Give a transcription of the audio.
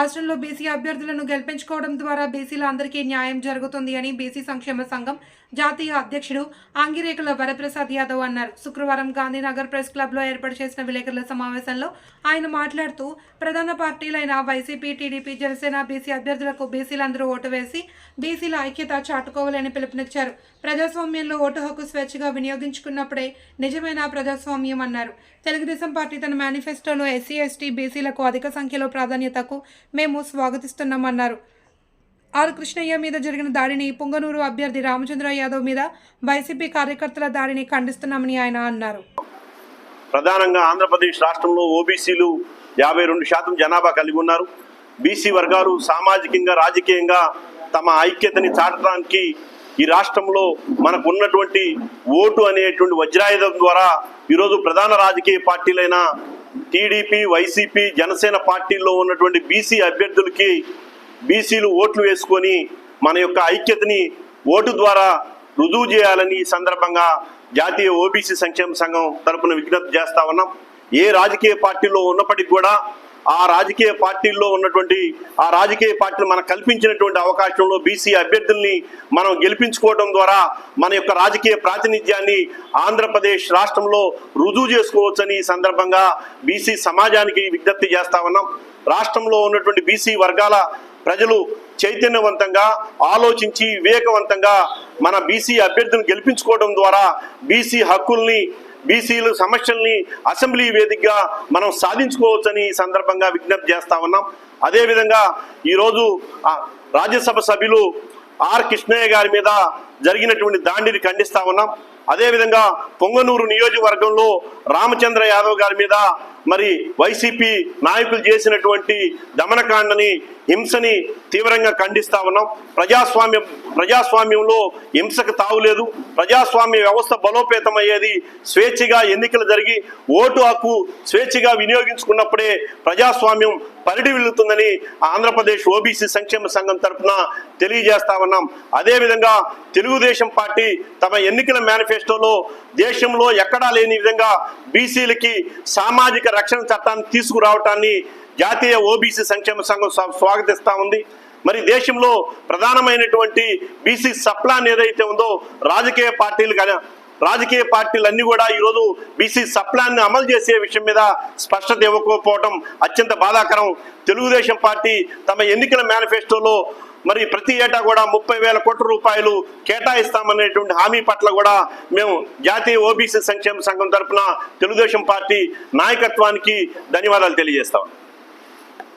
రాష్ట్రంలో బీసీ అభ్యర్థులను గెలిపించుకోవడం ద్వారా బీసీల అందరికీ న్యాయం జరుగుతుంది అని బీసీ సంక్షేమ సంఘం జాతీయ అధ్యక్షుడు ఆంగిరేకుల వరప్రసాద్ యాదవ్ అన్నారు. శుక్రవారం గాంధీనగర్ ప్రెస్ క్లబ్లో ఏర్పాటు చేసిన విలేకరుల సమావేశంలో ఆయన మాట్లాడుతూ ప్రధాన పార్టీలైన వైసీపీ, టీడీపీ, జనసేన బీసీ అభ్యర్థులకు బీసీలందరూ ఓటు వేసి బీసీల ఐక్యత చాటుకోవాలని పిలుపునిచ్చారు. ప్రజాస్వామ్యంలో ఓటు హక్కు స్వేచ్ఛగా వినియోగించుకున్నప్పుడే నిజమైన ప్రజాస్వామ్యం అన్నారు. తెలుగుదేశం పార్టీ తన మేనిఫెస్టోలో ఎస్సీ, ఎస్టీ, బీసీలకు అధిక సంఖ్యలో ప్రాధాన్యతకు మేము స్వాగతిస్తున్నామన్నారు. ఆర్ కృష్ణయ్య మీద జరిగిన దాడిని, పుంగనూరు అభ్యర్థి రామచంద్ర యాదవ్ మీద వైసీపీ కార్యకర్తల దాడిని ఖండిస్తున్నామని ఆయన అన్నారు. ప్రధానంగా ఆంధ్రప్రదేశ్ రాష్ట్రంలో ఓబీసీలు 52% జనాభా కలిగి ఉన్నారు. బీసీ వర్గాలు సామాజికంగా, రాజకీయంగా తమ ఐక్యతని చాటడానికి ఈ రాష్ట్రంలో మనకు ఉన్నటువంటి ఓటు అనేటువంటి వజ్రాయుధం ద్వారా ఈరోజు ప్రధాన రాజకీయ పార్టీలైన టీడీపీ, వైసీపీ, జనసేన పార్టీల్లో ఉన్నటువంటి బీసీ అభ్యర్థులకి బీసీలు ఓట్లు వేసుకొని మన యొక్క ఐక్యతని ఓటు ద్వారా రుజువు చేయాలని ఈ సందర్భంగా జాతీయ ఓబీసీ సంక్షేమ సంఘం తరపున విజ్ఞప్తి చేస్తా ఉన్నాం. ఏ రాజకీయ పార్టీలో ఉన్నప్పటికీ కూడా ఆ రాజకీయ పార్టీల్లో ఉన్నటువంటి ఆ రాజకీయ పార్టీలు మనకు కల్పించినటువంటి అవకాశంలో బీసీ అభ్యర్థుల్ని మనం గెలిపించుకోవడం ద్వారా మన యొక్క రాజకీయ ప్రాతినిధ్యాన్ని ఆంధ్రప్రదేశ్ రాష్ట్రంలో రుజువు చేసుకోవచ్చని ఈ సందర్భంగా బీసీ సమాజానికి విజ్ఞప్తి చేస్తా ఉన్నాం. రాష్ట్రంలో ఉన్నటువంటి బీసీ వర్గాల ప్రజలు చైతన్యవంతంగా ఆలోచించి వివేకవంతంగా మన బీసీ అభ్యర్థులను గెలిపించుకోవడం ద్వారా బీసీ హక్కుల్ని, బీసీల సమస్యల్ని అసెంబ్లీ వేదికగా మనం సాధించుకోవచ్చని ఈ సందర్భంగా విజ్ఞప్తి చేస్తా ఉన్నాం. అదేవిధంగా ఈరోజు రాజ్యసభ సభ్యులు ఆర్ కృష్ణయ్య గారి మీద జరిగినటువంటి దాడిని ఖండిస్తా ఉన్నాం. అదేవిధంగా పొంగనూరు నియోజకవర్గంలో రామచంద్ర యాదవ్ గారి మీద మరి వైసీపీ నాయకులు చేసినటువంటి దమనకాండని, హింసని తీవ్రంగా ఖండిస్తా ఉన్నాం. ప్రజాస్వామ్యంలో హింసకు తావులేదు. ప్రజాస్వామ్య వ్యవస్థ బలోపేతం అయ్యేది స్వేచ్ఛగా ఎన్నికలు జరిగి ఓటు హక్కు స్వేచ్ఛగా వినియోగించుకున్నప్పుడే ప్రజాస్వామ్యం పరిడి వెళ్తుందని ఆంధ్రప్రదేశ్ ఓబీసీ సంక్షేమ సంఘం తరఫున తెలియజేస్తా ఉన్నాం. అదేవిధంగా తెలుగుదేశం పార్టీ తమ ఎన్నికల మేనిఫెస్టోలో దేశంలో ఎక్కడా లేని విధంగా బీసీలకి సామాజిక రక్షణ చట్టాన్ని తీసుకురావటాన్ని జాతీయ ఓబీసీ సంక్షేమ సంఘం స్వాగతిస్తా ఉంది. మరి దేశంలో ప్రధానమైనటువంటి బీసీ సప్లాన్ ఏదైతే ఉందో రాజకీయ పార్టీలన్నీ కూడా ఈరోజు బీసీ సప్లాన్ ని అమలు చేసే విషయం మీద స్పష్టత ఇవ్వకపోవడం అత్యంత బాధాకరం. తెలుగుదేశం పార్టీ తమ ఎన్నికల మేనిఫెస్టోలో మరి ప్రతి ఏటా కూడా 30,000 కోట్ల రూపాయలు కేటాయిస్తామనేటువంటి హామీ పట్ల కూడా మేము జాతీయ ఓబీసీ సంక్షేమ సంఘం తరఫున తెలుగుదేశం పార్టీ నాయకత్వానికి ధన్యవాదాలు తెలియజేస్తాం.